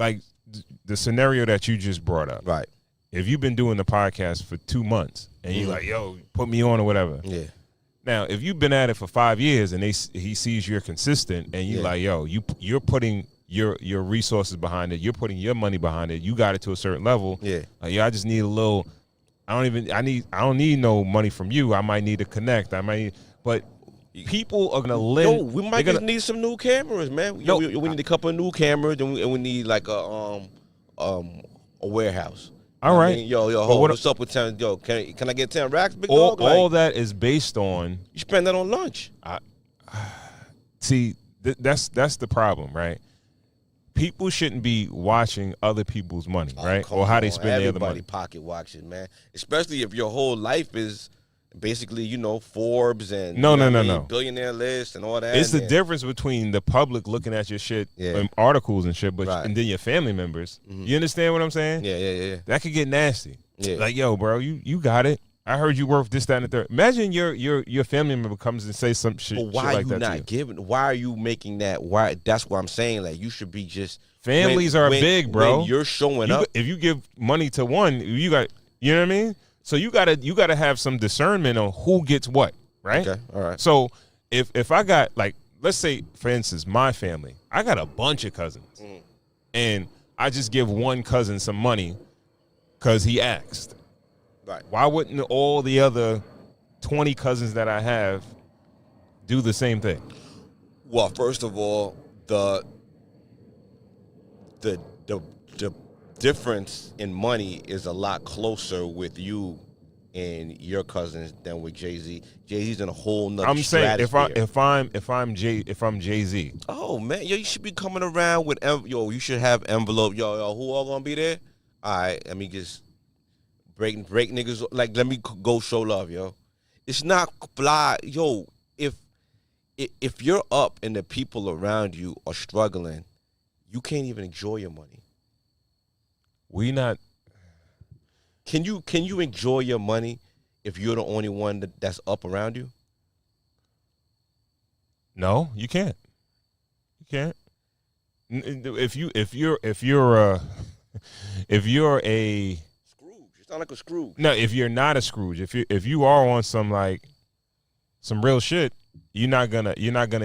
like the scenario that you just brought up. Right. If you've been doing the podcast for 2 months and you're like, yo, put me on or whatever. Yeah. Now, if you've been at it for 5 years and he sees you're consistent and you like, yo, you're putting your resources behind it, you're putting your money behind it, you got it to a certain level. Yeah. Like, I just need a little. I don't need no money from you. I might need to connect. But people are gonna live. No, we might just need some new cameras, man. We need a couple of new cameras, and we need like a warehouse. All right. I mean, yo, what's up with 10? Yo, can I get 10 racks, big dog? All that is based on. You spend that on lunch. See, that's the problem, right? People shouldn't be watching other people's money, right? Or how they spend their other money. Everybody pocket watching, man. Especially if your whole life is basically, Forbes and no. billionaire list and all that. It's the difference between the public looking at your shit and articles and shit, and then your family members. Mm-hmm. You understand what I'm saying? Yeah. That could get nasty. Yeah. Like, yo, bro, you got it. I heard you worth this, that, and the third. Imagine your family member comes and say some shit. But why shit like you that not to you. giving? Why are you making that? Why? That's what I'm saying. Like, you should be just. Families are big, bro. When you're showing up. If you give money to one, you know what I mean? So you gotta have some discernment on who gets what, right? Okay, all right. So if I got, like, let's say, for instance, my family, I got a bunch of cousins, and I just give one cousin some money because he asked. Right. Why wouldn't all the other 20 cousins that I have do the same thing? Well, first of all, the difference in money is a lot closer with you and your cousins than with Jay-Z. Jay-Z's in a whole nother I'm saying stratosphere. if I'm Jay-Z. Oh man, yo, you should be coming around with you should have envelope. Yo, who all gonna be there? All right, let me just break niggas. Like, let me go show love, yo. It's not fly, yo. If you're up and the people around you are struggling, you can't even enjoy your money. Can you enjoy your money if you're the only one that's up around you? No, you can't. You can't. If you're a Scrooge, you sound like a Scrooge. No, if you're not a Scrooge, if you are on some real shit, you're not gonna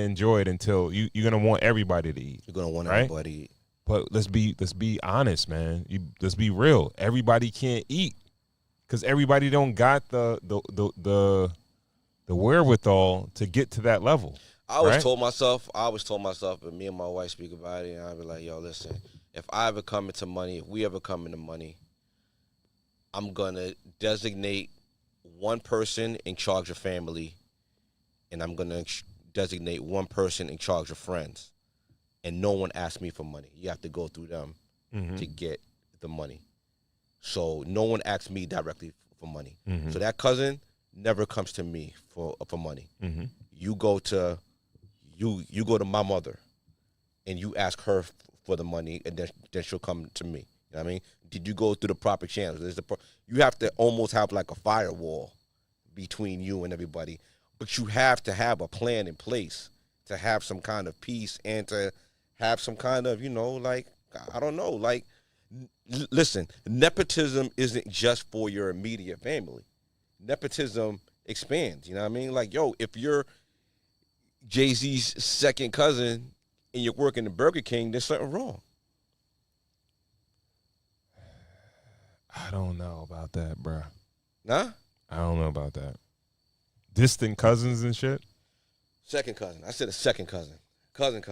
enjoy it until you're gonna want everybody to eat. You're gonna want right? everybody to eat. But let's be honest, man. Let's be real. Everybody can't eat because everybody don't got the wherewithal to get to that level. I always told myself, and me and my wife speak about it, and I be like, yo, listen, if I ever come into money, if we ever come into money, I'm gonna designate one person in charge of family, and I'm gonna designate one person in charge of friends. And no one asks me for money. You have to go through them to get the money. So no one asks me directly for money. Mm-hmm. So that cousin never comes to me for money. Mm-hmm. You go to my mother, and you ask her for the money, and then she'll come to me. You know what I mean? Did you go through the proper channels? You have to almost have like a firewall between you and everybody, but you have to have a plan in place to have some kind of peace and to have some kind of, I don't know, listen, nepotism isn't just for your immediate family. Nepotism expands, you know what I mean? Like, yo, if you're Jay-Z's second cousin and you're working at Burger King, there's something wrong. I don't know about that, bro. Nah? I don't know about that. Distant cousins and shit? Second cousin. I said a second cousin. Cousin.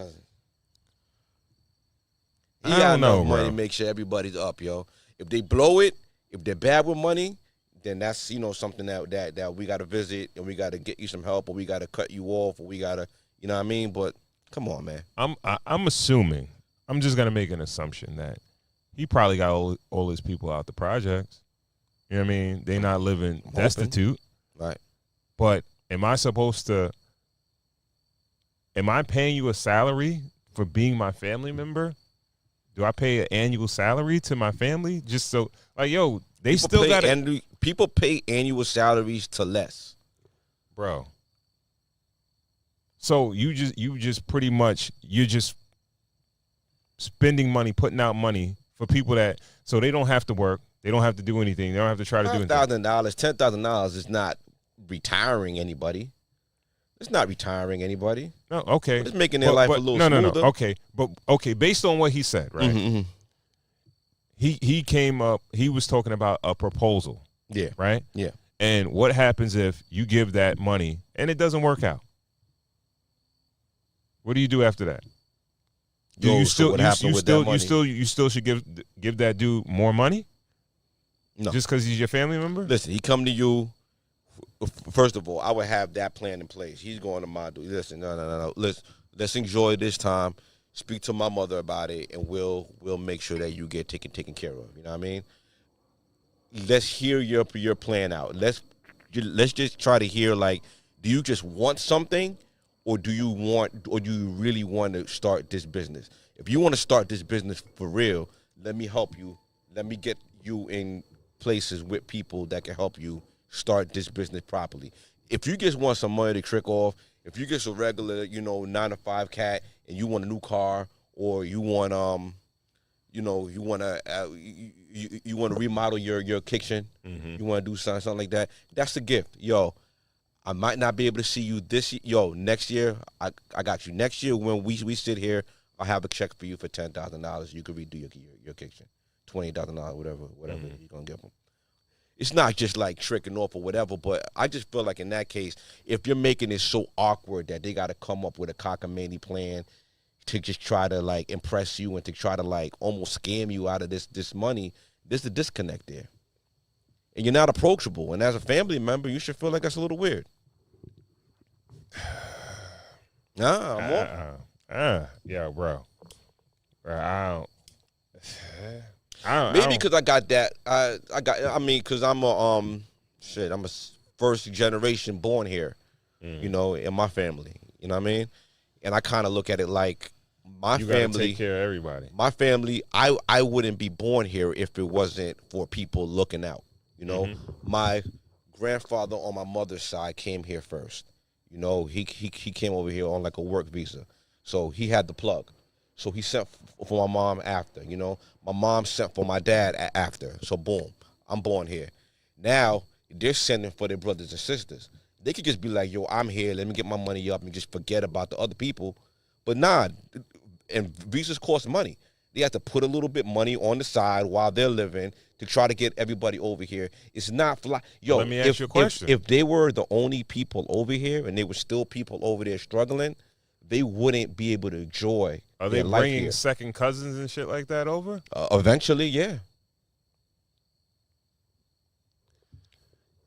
He I got don't know, enough money bro. to make sure everybody's up, yo. If they blow it, if they're bad with money, then that's, something that we got to visit, and we got to get you some help, or we got to cut you off, or we got to, you know what I mean? But come on, man. I'm assuming, I'm just going to make an assumption that he probably got all his people out the projects. You know what I mean? They not living destitute. Right. But am I paying you a salary for being my family member? Do I pay an annual salary to my family just so, like, yo, they People still got it? People pay annual salaries to less, bro. So you just pretty much, you're just spending money, putting out money for people that so they don't have to work, they don't have to do anything, they don't have to try to do anything. $10,000 is not retiring anybody. It's not retiring anybody. No, okay. It's making their life a little smoother. No. Okay, but based on what he said, right? Mm-hmm. He came up. He was talking about a proposal. Yeah. Right. Yeah. And what happens if you give that money and it doesn't work out? What do you do after that? Do you still should give that dude more money? No. Just because he's your family member? Listen, he come to you. First of all, I would have that plan in place. He's going to my dude. Listen, no. Let's enjoy this time. Speak to my mother about it, and we'll make sure that you get taken care of. You know what I mean? Let's hear your plan out. Let's just try to hear, like, do you just want something, or do you really want to start this business? If you want to start this business for real, let me help you. Let me get you in places with people that can help you start this business properly. If you just want some money to trick off, if you just a regular, 9-to-5 cat, and you want a new car, or you want you want to remodel your kitchen, you want to do something like that, that's the gift. Yo, I might not be able to see you next year. I got you. Next year when we sit here, I'll have a check for you for $10,000. You can redo your kitchen, $20,000, whatever you're gonna give them. It's not just like tricking off or whatever, but I just feel like in that case, if you're making it so awkward that they got to come up with a cockamamie plan to just try to like impress you and to try to like almost scam you out of this money, there's a disconnect there. And you're not approachable. And as a family member, you should feel like that's a little weird. Yeah, bro. Maybe because I got that. Because I'm a first generation born here, in my family. You know what I mean? And I kind of look at it like my you family. You gotta take care of everybody. My family, I wouldn't be born here if it wasn't for people looking out. My grandfather on my mother's side came here first. He came over here on like a work visa, so he had the plug. So he sent for my mom after, My mom sent for my dad after. So boom, I'm born here. Now they're sending for their brothers and sisters. They could just be like, yo, I'm here. Let me get my money up and just forget about the other people. But nah, and visas cost money. They have to put a little bit money on the side while they're living to try to get everybody over here. It's not fly. Yo, let me ask you a question. If they were the only people over here and there were still people over there struggling, they wouldn't be able to enjoy. Are they bringing second cousins and shit like that over? Eventually, yeah.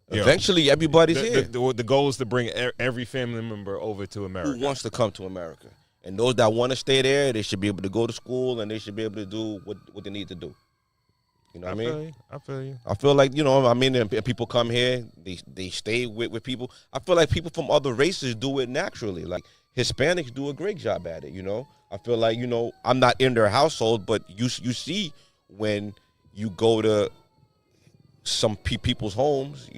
Eventually, everybody's here. The goal is to bring every family member over to America. Who wants to come to America? And those that want to stay there, they should be able to go to school and they should be able to do what they need to do. You know what I mean? I feel you. I feel like, and people come here, they stay with people. I feel like people from other races do it naturally. Like Hispanics do a great job at it, I feel like, I'm not in their household, but you see when you go to some people's homes,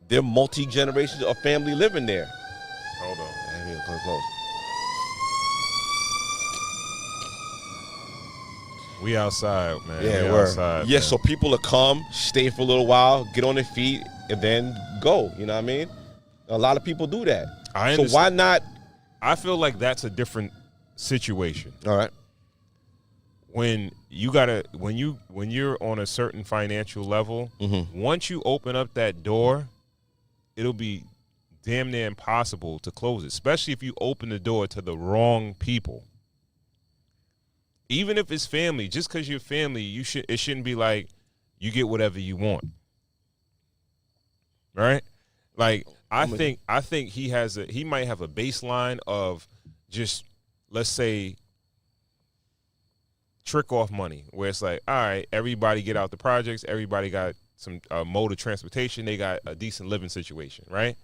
they're multi-generations of family living there. Hold on. Close. We outside, man. Yeah, we're outside. Yeah, man. So people will come, stay for a little while, get on their feet, and then go. You know what I mean? A lot of people do that. I understand. So why not? I feel like that's a different situation. All right. When you're on a certain financial level, once you open up that door, it'll be damn near impossible to close it, especially if you open the door to the wrong people. Even if it's family, just because you're family, it shouldn't be like you get whatever you want. Right? Like I think he might have a baseline of just, let's say, trick off money, where it's like, all right, everybody get out the projects, everybody got some mode of transportation, they got a decent living situation, right?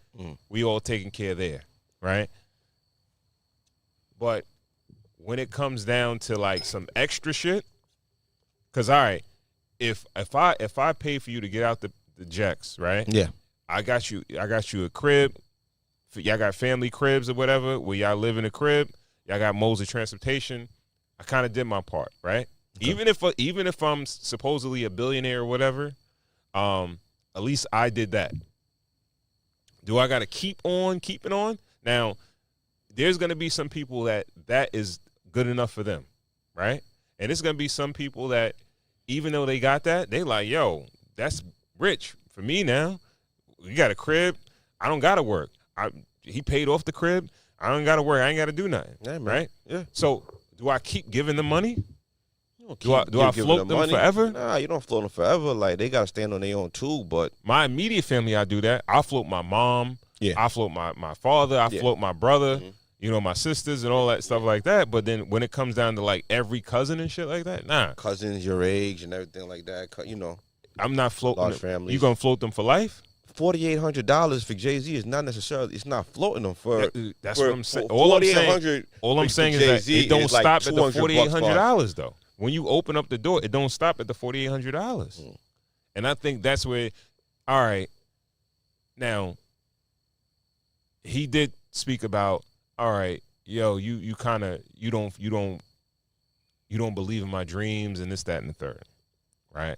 We all taking care there, right? But when it comes down to like some extra shit, because all right, if I pay for you to get out the jacks, right? Yeah, I got you a crib. Y'all got family cribs or whatever where y'all live in a crib. Y'all got modes of transportation. I kind of did my part, right? Okay. Even if I'm supposedly a billionaire or whatever, at least I did that. Do I got to keep on keeping on? Now, there's going to be some people that is good enough for them, right? And it's going to be some people that, even though they got that, they like, yo, that's rich for me now. You got a crib. I don't got to work. He paid off the crib. I don't got to work. I ain't got to do nothing, right? Yeah. So do I keep giving them money? Do I float them forever? Nah, you don't float them forever. Like, they got to stand on their own too. But my immediate family, I do that. I float my mom. Yeah. I float my father. I float my brother. Mm-hmm. You know, my sisters and all that stuff like that. But then when it comes down to like every cousin and shit like that, nah. Cousins your age and everything like that, you know. I'm not floating. Large families. You gonna float them for life? $4,800 for Jay-Z is not necessarily. It's not floating them for. That's what I'm saying. All I'm saying is that it don't stop at the $4,800 though. When you open up the door, it don't stop at the $4,800. And I think that's where. All right. Now, he did speak about. All right, yo, you kind of you don't believe in my dreams and this, that, and the third, right?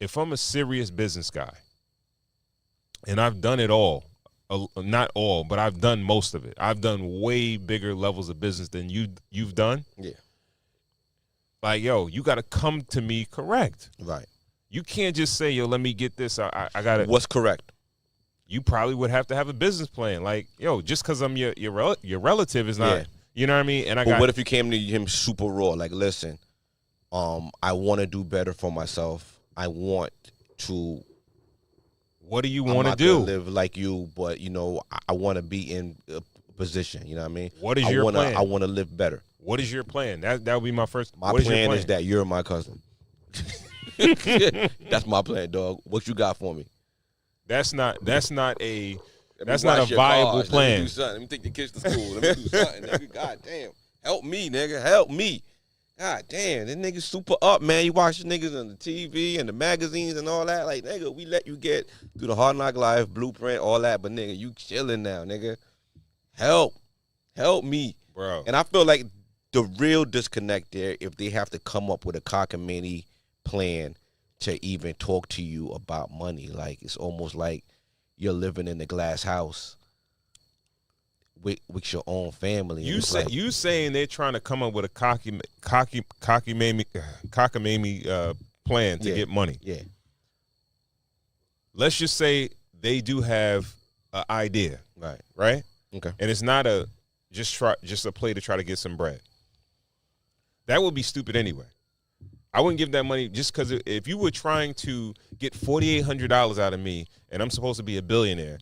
If I'm a serious business guy, and I've done it all, not all, but I've done most of it. I've done way bigger levels of business than you've done. Yeah. Like, yo, you got to come to me correct. Right. You can't just say, yo, let me get this. I got it. What's correct? You probably would have to have a business plan. Like, yo, just because I'm your relative is not, you know what I mean? And what if you came to him super raw? Like, listen, I want to do better for myself. I want to. What do you want to do? Live like you, but you know, I want to be in a position. You know what I mean? What is your plan? I want to live better. What is your plan? That would be my first. My plan is that you're my cousin. That's my plan, dog. What you got for me? That's not a viable plan. Let me take the kids to school. Let me do something, nigga. God damn. Help me, nigga. Help me. God damn. This nigga's super up, man. You watch the niggas on the TV and the magazines and all that. Like, nigga, we let you get through the Hard Knock Life, Blueprint, all that. But, nigga, you chilling now, nigga. Help. Help me. Bro. And I feel like the real disconnect there, if they have to come up with a cockamamie plan to even talk to you about money. Like, it's almost like you're living in a glass house with your own family. You saying they're trying to come up with a cockamamie plan to get money. Yeah. Let's just say they do have an idea. Right? Okay. And it's not just a play to try to get some bread. That would be stupid anyway. I wouldn't give that money just because if you were trying to get $4,800 out of me and I'm supposed to be a billionaire,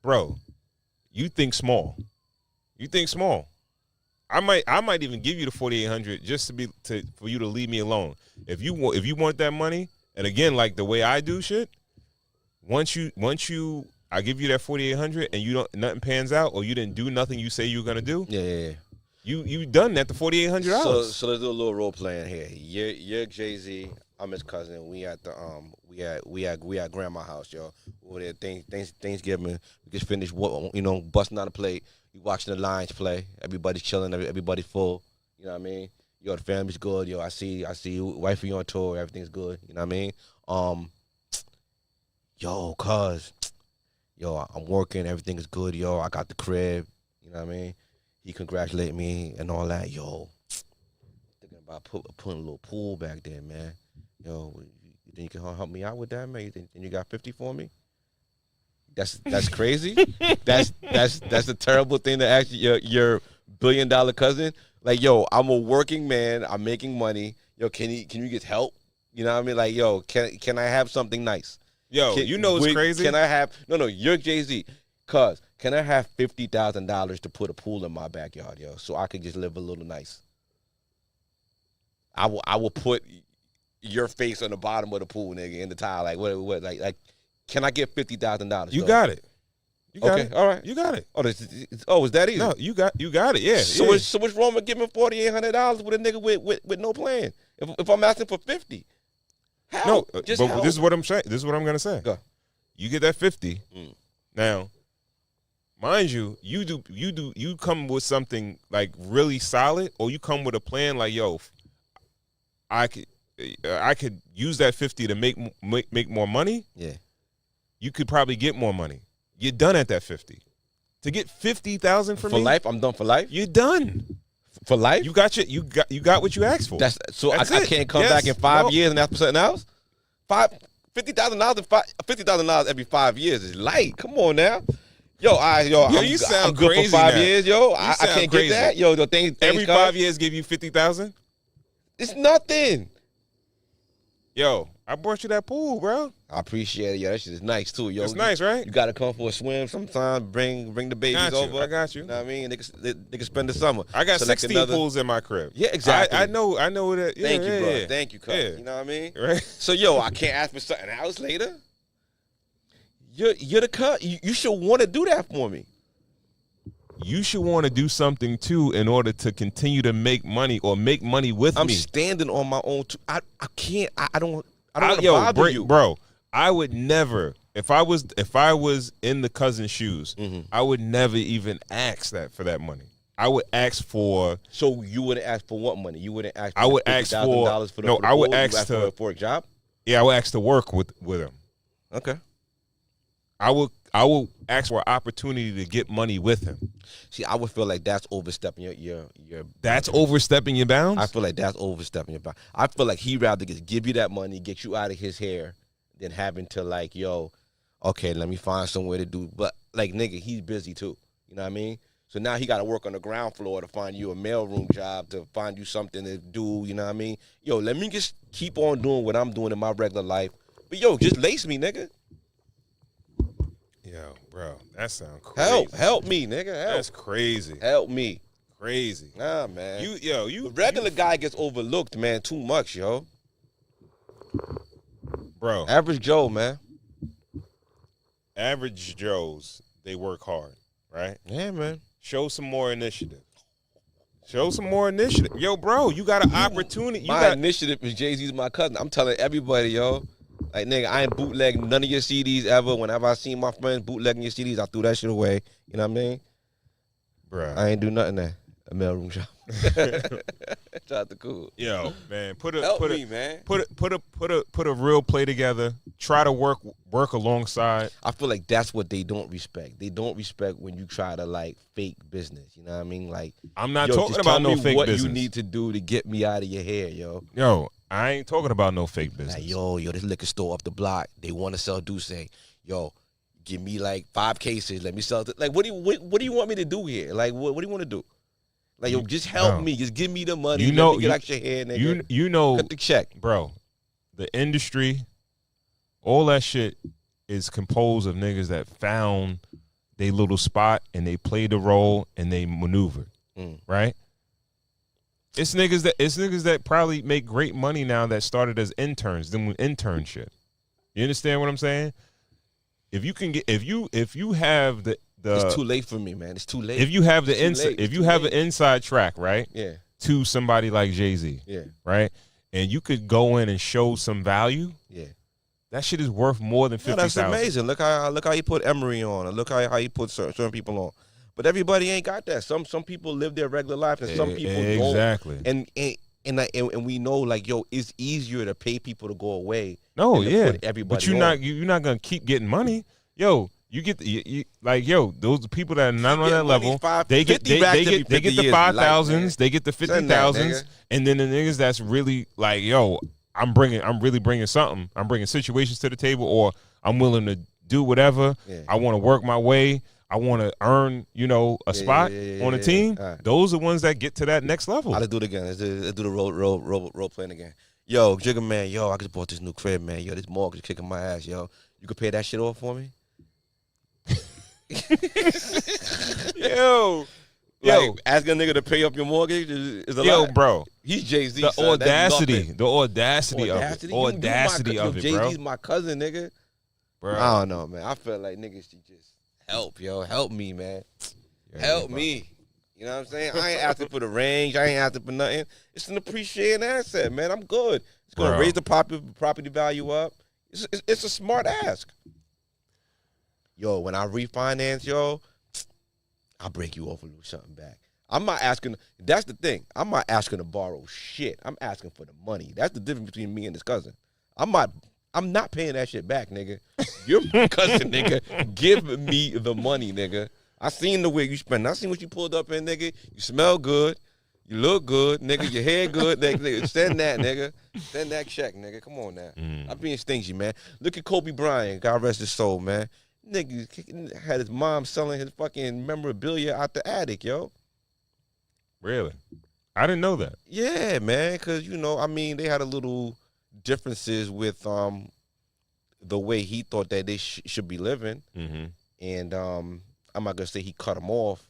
bro, you think small. You think small. I might even give you the $4,800 just for you to leave me alone. If you want that money, and again, like the way I do shit, once I give you that $4,800 and nothing pans out or you didn't do nothing you say you were gonna do. Yeah. You done that the $4,800. So let's do a little role playing here. You're Jay-Z. I'm his cousin. We at the we at grandma's house, yo. Over there, Thanksgiving. We just finished, busting out a plate. You watching the Lions play. Everybody's chilling. Everybody's full. You know what I mean? Yo, the family's good. Yo, I see you. Wifey on tour. Everything's good. You know what I mean? Yo, I'm working. Everything is good. Yo, I got the crib. You know what I mean? He congratulated me and all that. Yo, thinking about putting a little pool back there, man. Yo, you think you can help me out with that, man? You think you got 50 for me? That's crazy. that's a terrible thing to ask your $1 billion cousin. Like, yo, I'm a working man. I'm making money. Yo, can you get help? You know what I mean? Like, yo, can I have something nice? Yo, it's crazy. Can I have no? You're Jay-Z. Cuz, can I have $50,000 to put a pool in my backyard, yo, so I could just live a little nice? I will put your face on the bottom of the pool, nigga, in the tile. Like, what? Like, can I get $50,000? You got it. You got it. All right. You got it. Is that easy? No, you got it. Yeah. So what's wrong with giving $4,800 with a nigga with no plan? If I'm asking for 50, how? No, but this is what I'm saying. This is what I'm gonna say. Go. You get that 50. Now, mind you, you come with something like really solid, or you come with a plan like, yo, I could use that 50 to make more money. Yeah. You could probably get more money. You're done at that 50. To get 50,000 for me, life, I'm done for life. You're done For life. You got what you asked for. That's I can't come Yes. back in 5 No. years and ask for something else. $50,000 $50,000 every 5 years is light. Come on now. Yo, you sound I'm good crazy for 5 now. years, yo. You I sound can't crazy. get that. Yo, the things Every come. 5 years give you 50,000. It's nothing. Yo, I brought you that pool, bro. I appreciate it. Yo, that shit is nice too, yo. It's nice, right? You gotta come for a swim sometime. Bring the babies Got you. over. I got you. You know what I mean? They can spend the summer. I got Select 16 another- pools in my crib. Yeah, exactly. I know that. Yeah, Thank you, bro. yeah. Thank you, cuz. Yeah. You know what I mean? Right. So, yo, I can't ask for something else later. You're the cut. You should want to do that for me. You should want to do something too in order to continue to make money or make money with I'm me. standing on my own. I can't. I don't want to bother you. Bro, I would never. If I was in the cousin's shoes, I would never even ask that for that money. I would ask for. So you wouldn't ask for what money? You wouldn't ask. For I would ask for. $50,000 for the No, for the I would pool? You ask to for a job. Yeah, I would ask to work with him. Okay. I would ask for an opportunity to get money with him. See, I would feel like that's overstepping your. That's overstepping your bounds. I feel like that's overstepping your bounds. I feel like he'd rather just give you that money, get you out of his hair, than having to like, yo, okay, let me find somewhere to do. But like, nigga, he's busy too. You know what I mean? So now he got to work on the ground floor to find you a mailroom job, to find you something to do. You know what I mean? Yo, let me just keep on doing what I'm doing in my regular life. But yo, just lace me, nigga. Yo, bro, that sounds crazy. Help me, nigga. Help. That's crazy. Help me. Crazy. Nah, man. The regular guy gets overlooked, man, too much, yo. Bro. Average Joe, man. Average Joes, they work hard, right? Yeah, man. Show some more initiative. Yo, bro, you got an opportunity. My initiative is Jay-Z's my cousin. I'm telling everybody, yo. Like, nigga, I ain't bootlegging none of your CDs ever. Whenever I see my friends bootlegging your CDs, I threw that shit away. You know what I mean? Bro. I ain't do nothing there. A mailroom shop. Shout out to Cool. Yo, man, put a real play together. Try to work alongside. I feel like that's what they don't respect. They don't respect when you try to like fake business. You know what I mean? Like, I'm not yo, talking just about tell no me fake what business. you need to do to get me out of your hair, yo. Yo, I ain't talking about no fake business. Like, yo, this liquor store up the block, they want to sell Douce. Yo, give me like 5 cases. Let me sell it. Like, what do you want me to do here? Like, what do you want to do? Like, yo, just help me. Just give me the money. You know, Let me get out your hair, nigga. You know, cut the check, bro. The industry, all that shit is composed of niggas that found their little spot and they played the role and they maneuvered, right? It's niggas that probably make great money now that started as interns, doing internship. You understand what I'm saying? If you can get, if you have the it's too late for me, man. It's too late. If you have the inside, if you have an inside track, right? Yeah. To somebody like Jay-Z, yeah, right, and you could go in and show some value, yeah, that shit is worth more than 50,000. That's amazing. Look how he put Emery on, and look how he put certain people on. But everybody ain't got that. Some people live their regular life, and some people don't. Exactly. And we know, like, yo, it's easier to pay people to go away. No, than to yeah, put everybody but you're not gonna keep getting money, yo. You get those people that are not on that level. They get the 5,000s, they get the 50,000s, and then the niggas that's really like, yo, I'm really bringing something. I'm bringing situations to the table, or I'm willing to do whatever. Yeah. I want to work my way. I want to earn, a spot on a team. Right. Those are the ones that get to that next level. Let's do it again. Let's do the role playing again. Yo, Jigga man, I just bought this new crib, man. Yo, this mortgage kicking my ass, yo. You could pay that shit off for me? Yo, asking a nigga to pay up your mortgage is a lot. Bro, he's Jay-Z. The audacity of it, bro. Jay-Z's my cousin, nigga. Bro, I don't know, man. I feel like niggas should just help me, man. Help me. You know what I'm saying? I ain't asking for the range. I ain't asking for nothing. It's an appreciating asset, man. I'm good. It's gonna raise the property value up. It's a smart ask. Yo, when I refinance, I'll break you off and do something back. I'm not asking. That's the thing. I'm not asking to borrow shit. I'm asking for the money. That's the difference between me and this cousin. I'm not paying that shit back, nigga. You're my cousin, nigga. Give me the money, nigga. I seen the way you spend. I seen what you pulled up in, nigga. You smell good. You look good, nigga. Your hair good, nigga. Send that, nigga. Send that check, nigga. Come on now. I'm being stingy, man. Look at Kobe Bryant. God rest his soul, man. Nigga had his mom selling his fucking memorabilia out the attic, yo. Really? I didn't know that. Yeah, man. Because, they had a little differences with the way he thought that they should be living. Mm-hmm. And I'm not going to say he cut them off,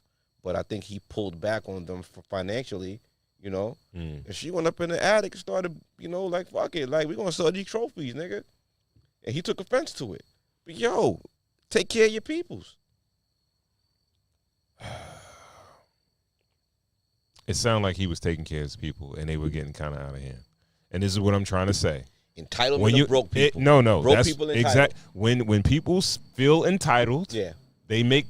but I think he pulled back on them financially, And she went up in the attic and started, like, fuck it. Like, we're going to sell these trophies, nigga. And he took offense to it. But, yo, take care of your peoples. It sounded like he was taking care of his people, and they were getting kind of out of hand. And this is what I'm trying to say. Entitlement of broke people. No. Broke people entitled. When people feel entitled, yeah, they make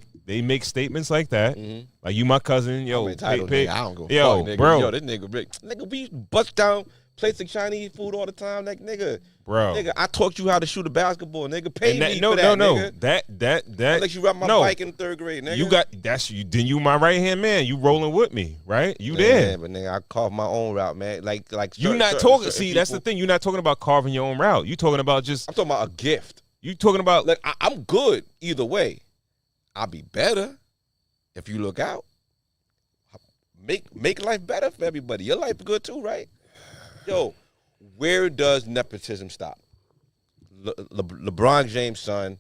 statements like that. Mm-hmm. Like, you my cousin, yo. I'm entitled, nigga. I don't go yo, nigga. Bro. Yo, this nigga Rick. Nigga, we bust down plates of Chinese food all the time. Like, nigga. Bro. Nigga, I taught you how to shoot a basketball. Nigga, pay me for that, No. Nigga. That. I let you ride my bike in 3rd grade, nigga. Then you my right-hand man. You rolling with me, right? You there. Yeah, but nigga, I carved my own route, man. Like you not talking. See, that's the thing. You're not talking about carving your own route. You talking about just. I'm talking about a gift. You talking about. Like, I'm good either way. I'll be better if you look out. Make life better for everybody. Your life good too, right? Yo, where does nepotism stop? LeBron James' son,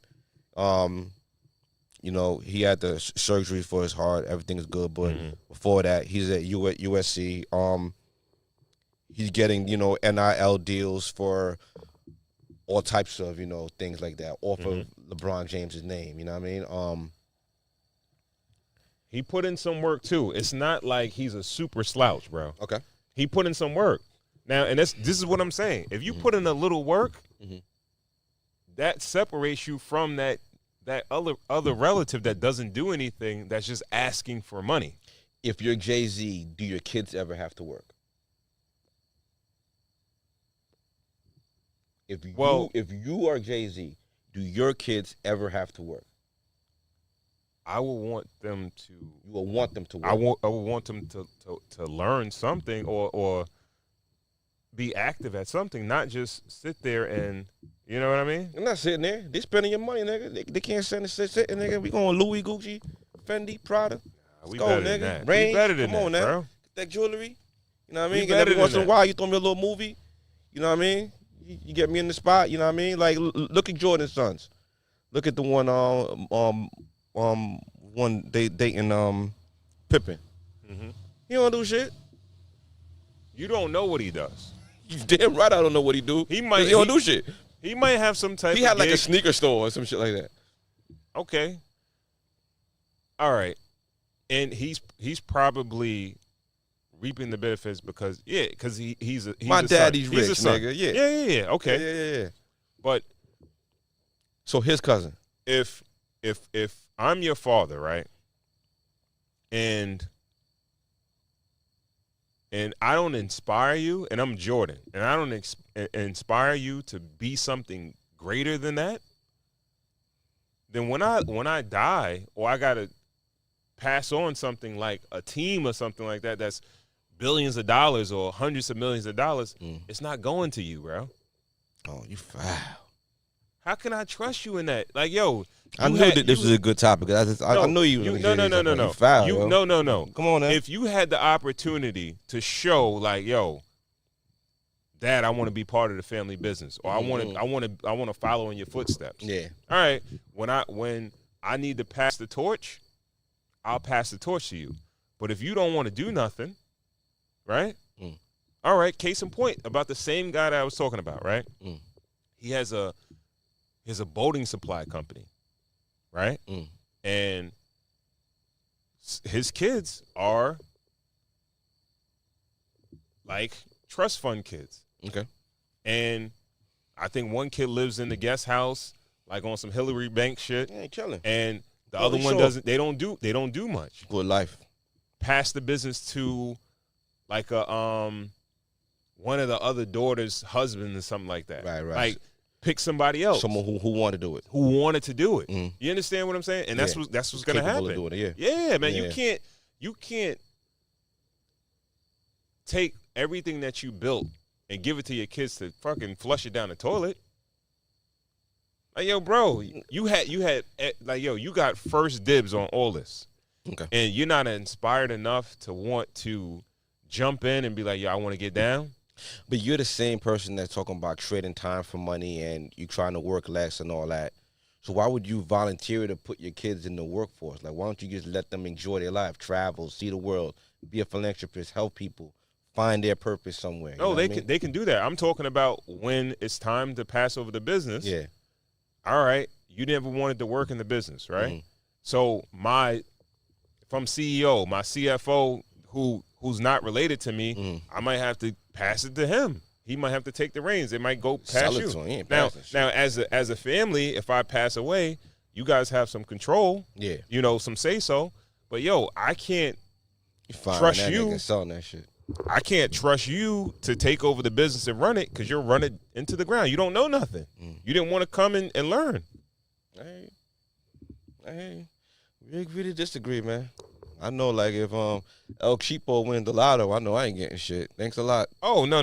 he had the surgery for his heart. Everything is good, but before that, he's at USC. He's getting, NIL deals for all types of, things like that off of LeBron James' name. You know what I mean? He put in some work too. It's not like he's a super slouch, bro. Okay. He put in some work. Now, and this is what I'm saying. If you put in a little work, that separates you from that other relative that doesn't do anything, that's just asking for money. If you're Jay-Z, do your kids ever have to work? If you are Jay-Z, do your kids ever have to work? I will want them to. You will want them to work. I will want them to learn something or be active at something, not just sit there and, you know what I mean? They're not sitting there. They spending your money, nigga. They can't sit nigga. We going Louis, Gucci, Fendi, Prada. We go, better nigga. than that. Range, we better than come on, that, now. bro. Get that jewelry. You know what I mean? We better every once than in a while, you throw me a little movie. You know what I mean? You get me in the spot. You know what I mean? Like, look at Jordan's sons. Look at the one they dating Pippen. He don't do shit. You don't know what he does. You damn right I don't know what he do. He don't do shit. He might have some type. He had like a sneaker store or some shit like that. Okay. All right, and he's probably reaping the benefits because he's my daddy's son. rich, he's a son. nigga. Yeah. Okay. Yeah. But so his cousin. If I'm your father, right, and I don't inspire you, and I'm Jordan, and I don't inspire you to be something greater than that, then when I die, or I gotta pass on something like a team or something like that that's billions of dollars or hundreds of millions of dollars, it's not going to you, bro. Oh, you foul. How can I trust you in that? Like, yo, I knew that this was a good topic. I know you. No. You foul, no. Come on, man. If you had the opportunity to show, like, yo, Dad, I want to be part of the family business, or I want to follow in your footsteps. Yeah. All right. When I need to pass the torch, I'll pass the torch to you. But if you don't want to do nothing, right? All right. Case in point, about the same guy that I was talking about, right? He has a boating supply company, right? And his kids are like trust fund kids. Okay. And I think one kid lives in the guest house, like on some Hillary Bank shit. Yeah, chilling. And The other one doesn't. They don't do much. Good life. Pass the business to like a one of the other daughter's husband or something like that. Right. Like pick somebody else. Someone who wanted to do it. Who wanted to do it. Mm. You understand what I'm saying? And that's what's gonna happen. Of doing it, yeah, man. Yeah. You can't take everything that you built and give it to your kids to fucking flush it down the toilet. Like, yo, bro, you got first dibs on all this. Okay. And you're not inspired enough to want to jump in and be like, yo, I want to get down. But you're the same person that's talking about trading time for money and you trying to work less and all that. So why would you volunteer to put your kids in the workforce? Like, why don't you just let them enjoy their life, travel, see the world, be a philanthropist, help people, find their purpose somewhere? No, they can do that. I'm talking about when it's time to pass over the business. Yeah. All right, you never wanted to work in the business, right? Mm-hmm. So if I'm CEO, my CFO who's not related to me, I might have to pass it to him. He might have to take the reins. It might go past you. Now, as a family, if I pass away, you guys have some control. Yeah. You know, some say so. But yo, I can't trust you selling that shit. I can't trust you to take over the business and run it because you're running into the ground. You don't know nothing. You didn't want to come in and learn. Hey, we agree to disagree, man. I know, like, if El Cheapo wins the lotto, I know I ain't getting shit. Thanks a lot. Oh, no.